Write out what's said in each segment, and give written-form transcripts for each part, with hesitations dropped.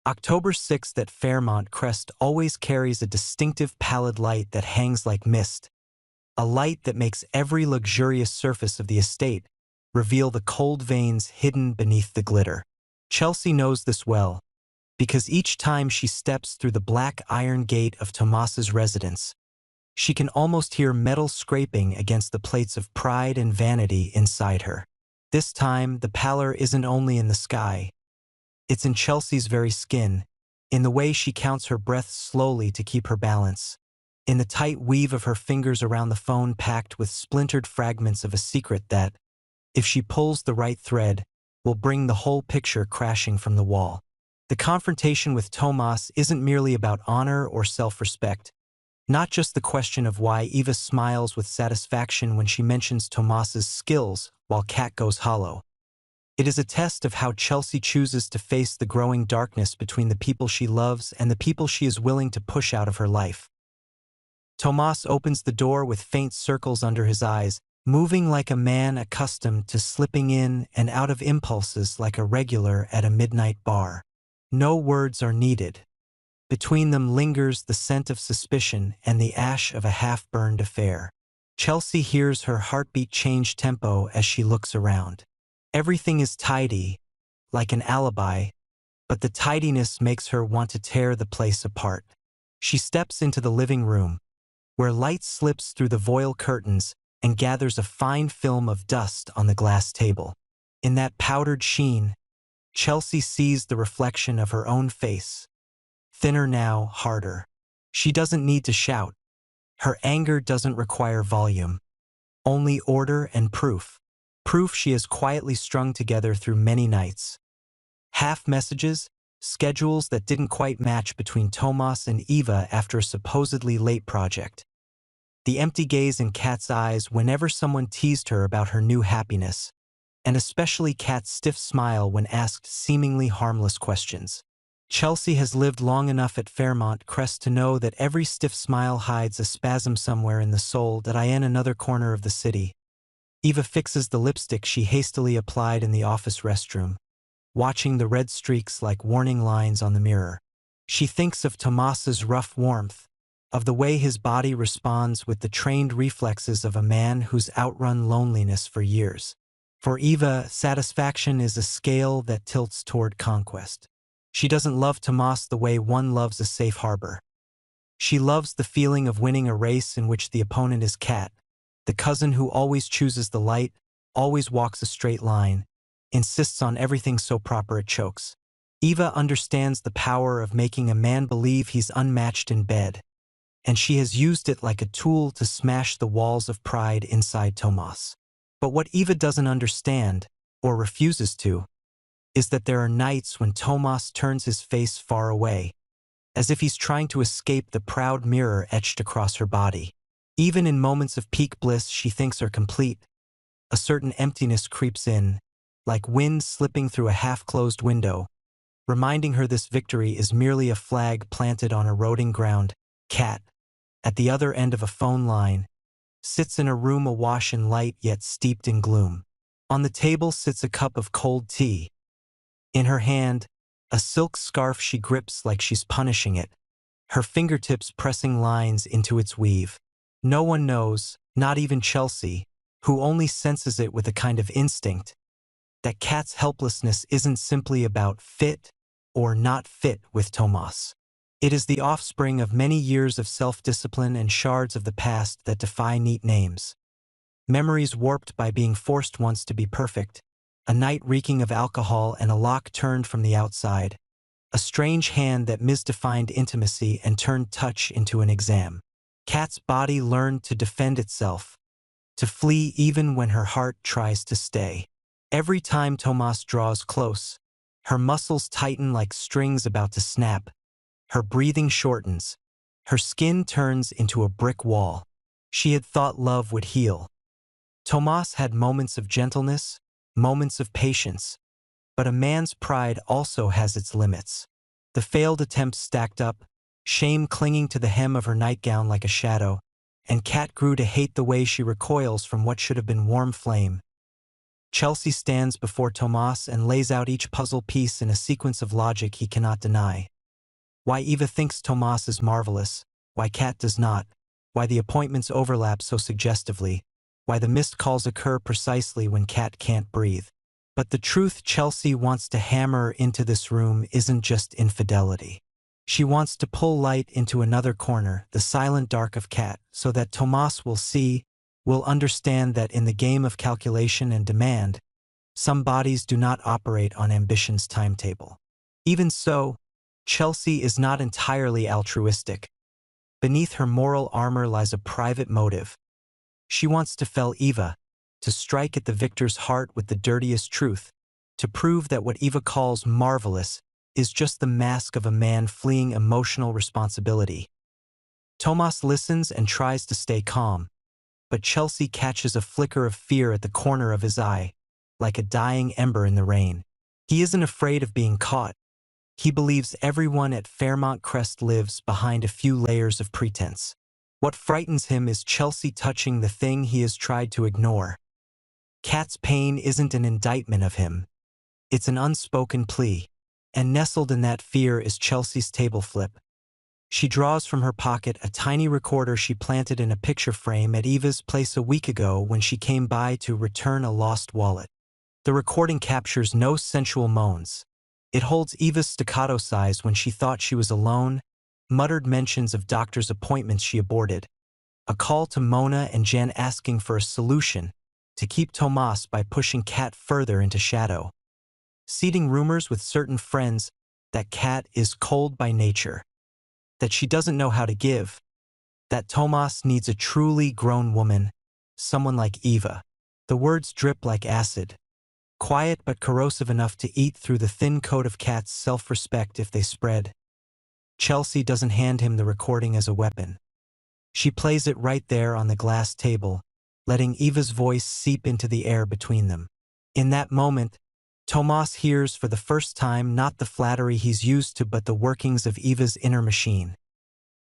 October 6th at Fairmont Crest always carries a distinctive pallid light that hangs like mist, a light that makes every luxurious surface of the estate reveal the cold veins hidden beneath the glitter. Chelsea knows this well, because each time she steps through the black iron gate of Tomas's residence, she can almost hear metal scraping against the plates of pride and vanity inside her. This time, the pallor isn't only in the sky, it's in Chelsea's very skin, in the way she counts her breaths slowly to keep her balance, in the tight weave of her fingers around the phone packed with splintered fragments of a secret that, if she pulls the right thread, will bring the whole picture crashing from the wall. The confrontation with Tomas isn't merely about honor or self-respect, not just the question of why Eva smiles with satisfaction when she mentions Tomas's skills while Kat goes hollow. It is a test of how Chelsea chooses to face the growing darkness between the people she loves and the people she is willing to push out of her life. Tomas opens the door with faint circles under his eyes, moving like a man accustomed to slipping in and out of impulses like a regular at a midnight bar. No words are needed. Between them lingers the scent of suspicion and the ash of a half-burned affair. Chelsea hears her heartbeat change tempo as she looks around. Everything is tidy, like an alibi, but the tidiness makes her want to tear the place apart. She steps into the living room, where light slips through the voile curtains and gathers a fine film of dust on the glass table. In that powdered sheen, Chelsea sees the reflection of her own face, thinner now, harder. She doesn't need to shout. Her anger doesn't require volume, only order and proof. Proof she has quietly strung together through many nights. Half messages, schedules that didn't quite match between Tomas and Eva after a supposedly late project. The empty gaze in Kat's eyes whenever someone teased her about her new happiness, and especially Kat's stiff smile when asked seemingly harmless questions. Chelsea has lived long enough at Fairmont Crest to know that every stiff smile hides a spasm somewhere in the soul that in another corner of the city. Eva fixes the lipstick she hastily applied in the office restroom, watching the red streaks like warning lines on the mirror. She thinks of Tomas's rough warmth, of the way his body responds with the trained reflexes of a man who's outrun loneliness for years. For Eva, satisfaction is a scale that tilts toward conquest. She doesn't love Tomas the way one loves a safe harbor. She loves the feeling of winning a race in which the opponent is Kat, the cousin who always chooses the light, always walks a straight line, insists on everything so proper it chokes. Eva understands the power of making a man believe he's unmatched in bed, and she has used it like a tool to smash the walls of pride inside Tomas. But what Eva doesn't understand, or refuses to, is that there are nights when Tomas turns his face far away, as if he's trying to escape the proud mirror etched across her body. Even in moments of peak bliss she thinks are complete, a certain emptiness creeps in, like wind slipping through a half-closed window, reminding her this victory is merely a flag planted on eroding ground. Kat, at the other end of a phone line, sits in a room awash in light yet steeped in gloom. On the table sits a cup of cold tea. In her hand, a silk scarf she grips like she's punishing it, her fingertips pressing lines into its weave. No one knows, not even Chelsea, who only senses it with a kind of instinct, that Kat's helplessness isn't simply about fit or not fit with Tomas. It is the offspring of many years of self-discipline and shards of the past that defy neat names. Memories warped by being forced once to be perfect, a night reeking of alcohol and a lock turned from the outside, a strange hand that misdefined intimacy and turned touch into an exam. Kat's body learned to defend itself, to flee even when her heart tries to stay. Every time Tomas draws close, her muscles tighten like strings about to snap, her breathing shortens, her skin turns into a brick wall. She had thought love would heal. Tomas had moments of gentleness, moments of patience, but a man's pride also has its limits. The failed attempts stacked up, shame clinging to the hem of her nightgown like a shadow, and Kat grew to hate the way she recoils from what should have been warm flame. Chelsea stands before Tomas and lays out each puzzle piece in a sequence of logic he cannot deny. Why Eva thinks Tomas is marvelous, why Kat does not, why the appointments overlap so suggestively, why the missed calls occur precisely when Kat can't breathe. But the truth Chelsea wants to hammer into this room isn't just infidelity. She wants to pull light into another corner, the silent dark of Kat, so that Tomas will understand that in the game of calculation and demand, some bodies do not operate on ambition's timetable. Even so, Chelsea is not entirely altruistic. Beneath her moral armor lies a private motive. She wants to fell Eva, to strike at the victor's heart with the dirtiest truth, to prove that what Eva calls marvelous is just the mask of a man fleeing emotional responsibility. Tomas listens and tries to stay calm, but Chelsea catches a flicker of fear at the corner of his eye, like a dying ember in the rain. He isn't afraid of being caught. He believes everyone at Fairmont Crest lives behind a few layers of pretense. What frightens him is Chelsea touching the thing he has tried to ignore. Kat's pain isn't an indictment of him. It's an unspoken plea. And nestled in that fear is Chelsea's table flip. She draws from her pocket a tiny recorder she planted in a picture frame at Eva's place a week ago when she came by to return a lost wallet. The recording captures no sensual moans. It holds Eva's staccato sighs when she thought she was alone, muttered mentions of doctor's appointments she aborted, a call to Mona and Jan asking for a solution to keep Tomas by pushing Kat further into shadow. Seeding rumors with certain friends that Kat is cold by nature, that she doesn't know how to give, that Tomas needs a truly grown woman, someone like Eva. The words drip like acid, quiet but corrosive enough to eat through the thin coat of Kat's self-respect if they spread. Chelsea doesn't hand him the recording as a weapon. She plays it right there on the glass table, letting Eva's voice seep into the air between them. In that moment, Tomas hears for the first time not the flattery he's used to but the workings of Eva's inner machine.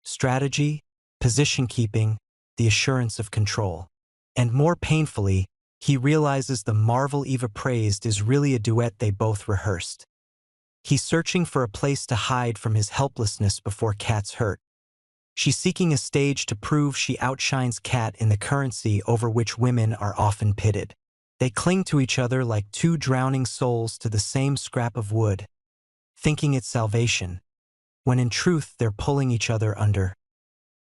Strategy, position-keeping, the assurance of control. And more painfully, he realizes the marvel Eva praised is really a duet they both rehearsed. He's searching for a place to hide from his helplessness before Kat's hurt. She's seeking a stage to prove she outshines Kat in the currency over which women are often pitted. They cling to each other like two drowning souls to the same scrap of wood, thinking it's salvation, when in truth they're pulling each other under.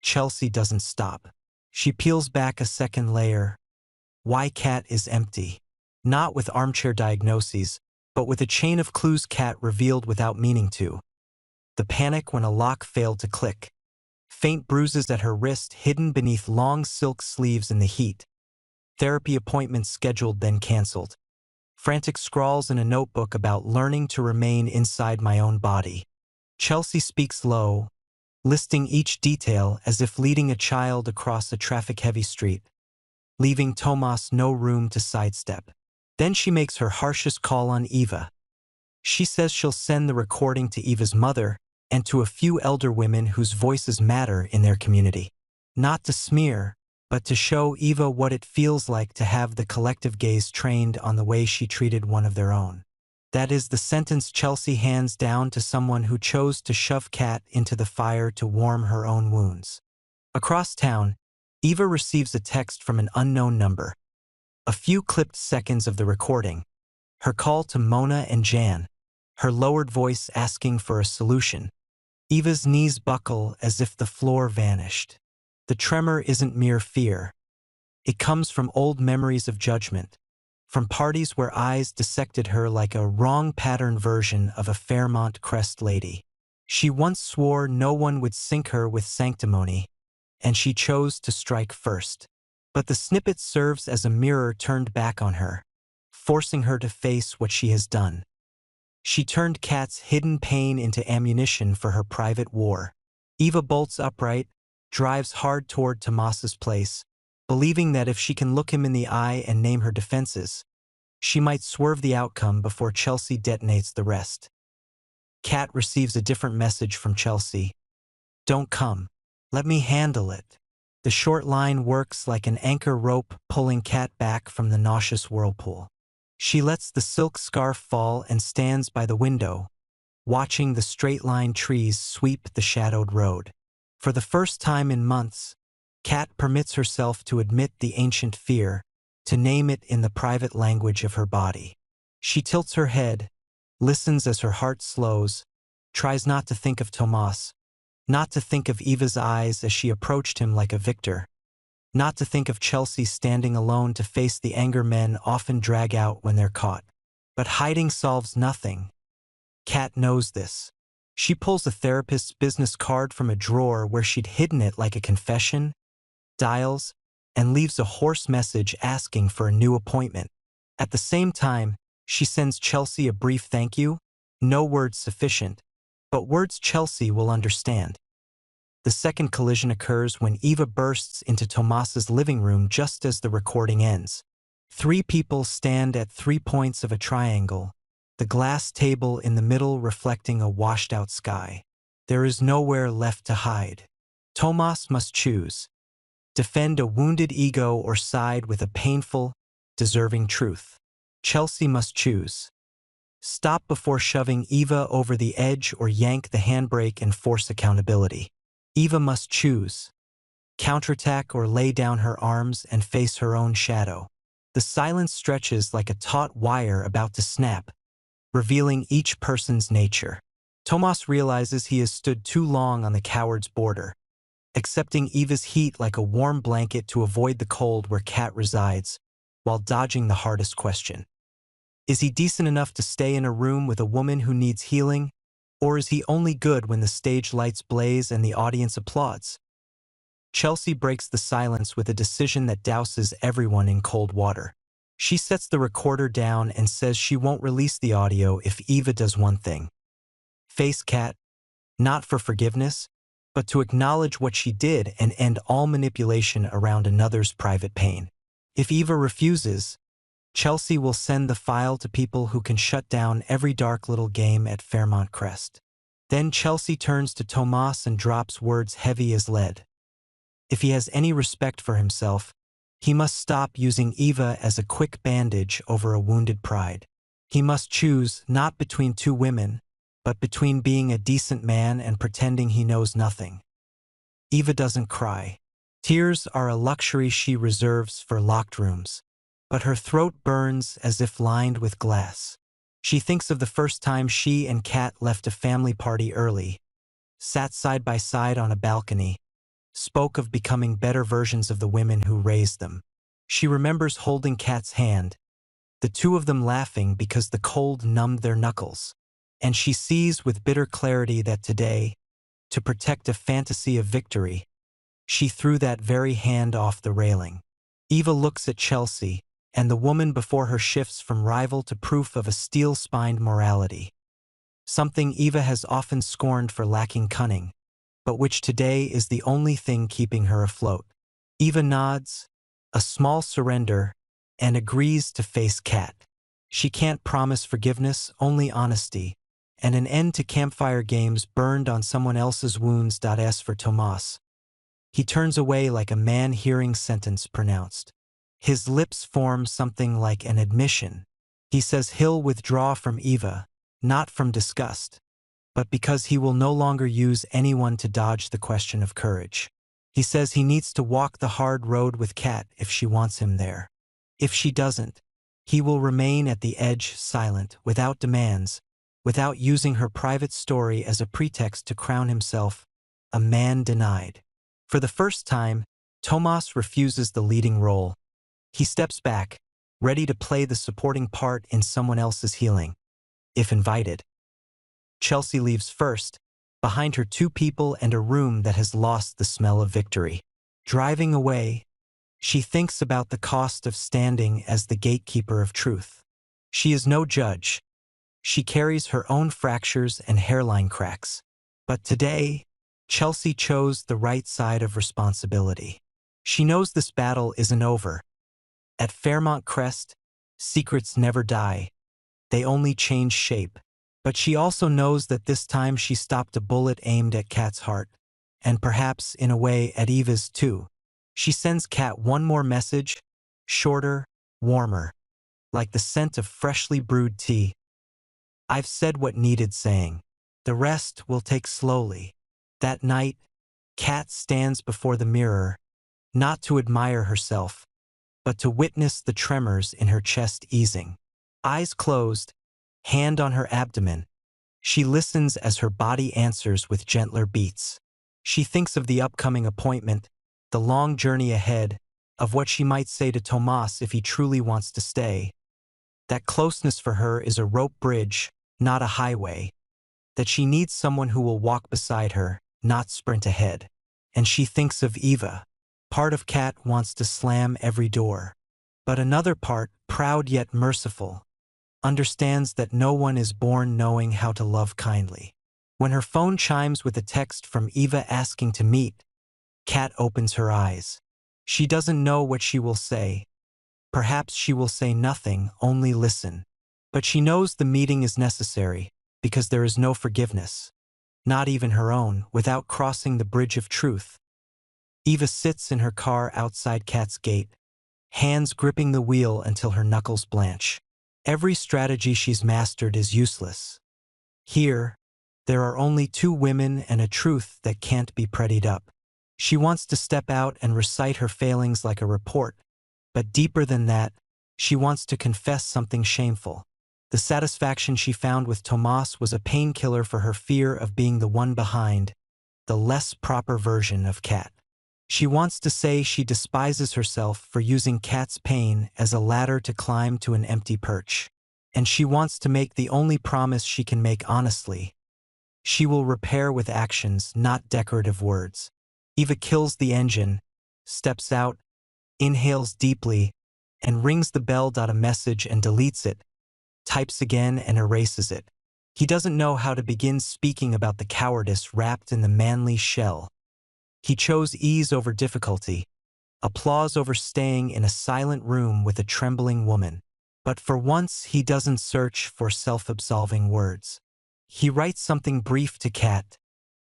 Chelsea doesn't stop. She peels back a second layer. Why Kat is empty. Not with armchair diagnoses, but with a chain of clues Kat revealed without meaning to. The panic when a lock failed to click. Faint bruises at her wrist hidden beneath long silk sleeves in the heat. Therapy appointments scheduled then canceled. Frantic scrawls in a notebook about learning to remain inside my own body. Chelsea speaks low, listing each detail as if leading a child across a traffic-heavy street, leaving Tomas no room to sidestep. Then she makes her harshest call on Eva. She says she'll send the recording to Eva's mother and to a few elder women whose voices matter in their community. Not to smear, but to show Eva what it feels like to have the collective gaze trained on the way she treated one of their own. That is the sentence Chelsea hands down to someone who chose to shove Kat into the fire to warm her own wounds. Across town, Eva receives a text from an unknown number. A few clipped seconds of the recording. Her call to Mona and Jan. Her lowered voice asking for a solution. Eva's knees buckle as if the floor vanished. The tremor isn't mere fear. It comes from old memories of judgment, from parties where eyes dissected her like a wrong pattern version of a Fairmont Crest lady. She once swore no one would sink her with sanctimony, and she chose to strike first. But the snippet serves as a mirror turned back on her, forcing her to face what she has done. She turned Kat's hidden pain into ammunition for her private war. Eva bolts upright, drives hard toward Tomas's place, believing that if she can look him in the eye and name her defenses, she might swerve the outcome before Chelsea detonates the rest. Kat receives a different message from Chelsea. Don't come. Let me handle it. The short line works like an anchor rope pulling Kat back from the nauseous whirlpool. She lets the silk scarf fall and stands by the window, watching the straight-line trees sweep the shadowed road. For the first time in months, Kat permits herself to admit the ancient fear, to name it in the private language of her body. She tilts her head, listens as her heart slows, tries not to think of Tomas, not to think of Eva's eyes as she approached him like a victor, not to think of Chelsea standing alone to face the anger men often drag out when they're caught. But hiding solves nothing. Kat knows this. She pulls a therapist's business card from a drawer where she'd hidden it like a confession, dials, and leaves a hoarse message asking for a new appointment. At the same time, she sends Chelsea a brief thank you, no words sufficient, but words Chelsea will understand. The second collision occurs when Eva bursts into Tomas's living room just as the recording ends. 3 people stand at 3 points of a triangle, the glass table in the middle reflecting a washed-out sky. There is nowhere left to hide. Tomas must choose: defend a wounded ego or side with a painful, deserving truth. Chelsea must choose: stop before shoving Eva over the edge or yank the handbrake and force accountability. Eva must choose: counterattack or lay down her arms and face her own shadow. The silence stretches like a taut wire about to snap, revealing each person's nature. Tomas realizes he has stood too long on the coward's border, accepting Eva's heat like a warm blanket to avoid the cold where Kat resides, while dodging the hardest question. Is he decent enough to stay in a room with a woman who needs healing, or is he only good when the stage lights blaze and the audience applauds? Chelsea breaks the silence with a decision that douses everyone in cold water. She sets the recorder down and says she won't release the audio if Eva does one thing: face Kat, not for forgiveness, but to acknowledge what she did and end all manipulation around another's private pain. If Eva refuses, Chelsea will send the file to people who can shut down every dark little game at Fairmont Crest. Then Chelsea turns to Tomas and drops words heavy as lead. If he has any respect for himself, he must stop using Eva as a quick bandage over a wounded pride. He must choose not between 2 women, but between being a decent man and pretending he knows nothing. Eva doesn't cry. Tears are a luxury she reserves for locked rooms. But her throat burns as if lined with glass. She thinks of the first time she and Kat left a family party early, sat side by side on a balcony, spoke of becoming better versions of the women who raised them. She remembers holding Kat's hand, the 2 of them laughing because the cold numbed their knuckles. And she sees with bitter clarity that today, to protect a fantasy of victory, she threw that very hand off the railing. Eva looks at Chelsea, and the woman before her shifts from rival to proof of a steel-spined morality. Something Eva has often scorned for lacking cunning, but which today is the only thing keeping her afloat. Eva nods, a small surrender, and agrees to face Kat. She can't promise forgiveness, only honesty, and an end to campfire games burned on someone else's wounds. S for Tomas. He turns away like a man hearing sentence pronounced. His lips form something like an admission. He says he'll withdraw from Eva, not from disgust, but because he will no longer use anyone to dodge the question of courage. He says he needs to walk the hard road with Kat if she wants him there. If she doesn't, he will remain at the edge, silent, without demands, without using her private story as a pretext to crown himself a man denied. For the first time, Tomas refuses the leading role. He steps back, ready to play the supporting part in someone else's healing, if invited. Chelsea leaves first, behind her 2 people and a room that has lost the smell of victory. Driving away, she thinks about the cost of standing as the gatekeeper of truth. She is no judge. She carries her own fractures and hairline cracks. But today, Chelsea chose the right side of responsibility. She knows this battle isn't over. At Fairmont Crest, secrets never die. They only change shape. But she also knows that this time she stopped a bullet aimed at Kat's heart, and perhaps, in a way, at Eva's too. She sends Kat one more message, shorter, warmer. like the scent of freshly brewed tea. I've said what needed saying. The rest will take slowly. That night, Kat stands before the mirror, not to admire herself, but to witness the tremors in her chest easing. Eyes closed, hand on her abdomen, she listens as her body answers with gentler beats. She thinks of the upcoming appointment, the long journey ahead, of what she might say to Tomas if he truly wants to stay. That closeness for her is a rope bridge, not a highway. That she needs someone who will walk beside her, not sprint ahead. And she thinks of Eva. Part of Kat wants to slam every door. But another part, proud yet merciful, understands that no one is born knowing how to love kindly. When her phone chimes with a text from Eva asking to meet, Kat opens her eyes. She doesn't know what she will say. Perhaps she will say nothing, only listen. But she knows the meeting is necessary, because there is no forgiveness, not even her own, without crossing the bridge of truth. Eva sits in her car outside Kat's gate, hands gripping the wheel until her knuckles blanch. Every strategy she's mastered is useless. Here, there are only two women and a truth that can't be prettied up. She wants to step out and recite her failings like a report, but deeper than that, she wants to confess something shameful. The satisfaction she found with Tomas was a painkiller for her fear of being the one behind, the less proper version of Kat. She wants to say she despises herself for using Kat's pain as a ladder to climb to an empty perch. And she wants to make the only promise she can make honestly. She will repair with actions, not decorative words. Eva kills the engine, steps out, inhales deeply, and rings the bell. A message and deletes it, types again and erases it. He doesn't know how to begin speaking about the cowardice wrapped in the manly shell. He chose ease over difficulty, applause over staying in a silent room with a trembling woman. But for once he doesn't search for self-absolving words. He writes something brief to Kat.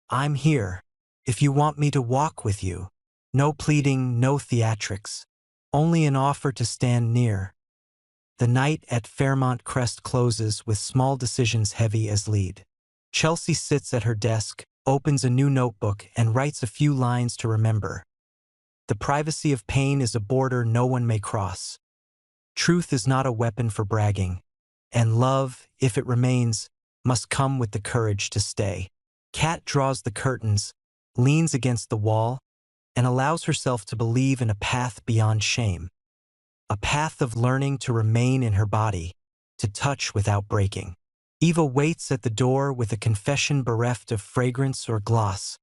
I'm here, if you want me to walk with you. No pleading, no theatrics. Only an offer to stand near. The night at Fairmont Crest closes with small decisions heavy as lead. Chelsea sits at her desk, opens a new notebook, and writes a few lines to remember. The privacy of pain is a border no one may cross. Truth is not a weapon for bragging, and love, if it remains, must come with the courage to stay. Kat draws the curtains, leans against the wall, and allows herself to believe in a path beyond shame. A path of learning to remain in her body, to touch without breaking. Eva waits at the door with a confession bereft of fragrance or gloss,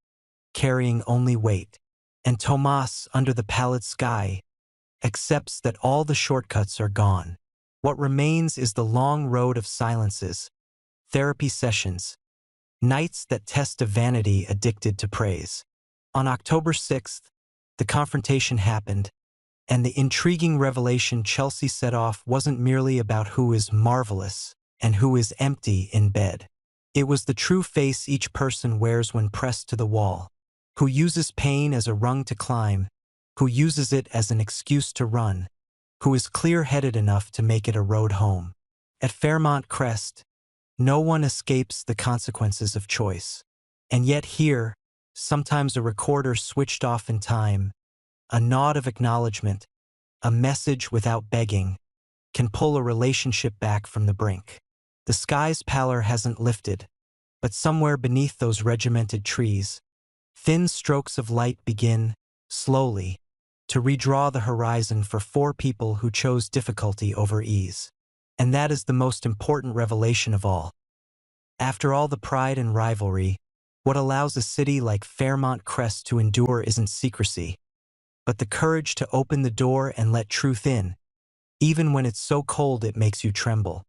carrying only weight. And Tomas, under the pallid sky, accepts that all the shortcuts are gone. What remains is the long road of silences, therapy sessions, nights that test a vanity addicted to praise. On October 6th, the confrontation happened, and the intriguing revelation Chelsea set off wasn't merely about who is marvelous and who is empty in bed. It was the true face each person wears when pressed to the wall, who uses pain as a rung to climb, who uses it as an excuse to run, who is clear-headed enough to make it a road home. At Fairmont Crest, no one escapes the consequences of choice. And yet here, sometimes a recorder switched off in time, a nod of acknowledgement, a message without begging, can pull a relationship back from the brink. The sky's pallor hasn't lifted, but somewhere beneath those regimented trees, thin strokes of light begin, slowly, to redraw the horizon for four people who chose difficulty over ease. And that is the most important revelation of all. After all the pride and rivalry, what allows a city like Fairmont Crest to endure isn't secrecy, but the courage to open the door and let truth in, even when it's so cold it makes you tremble.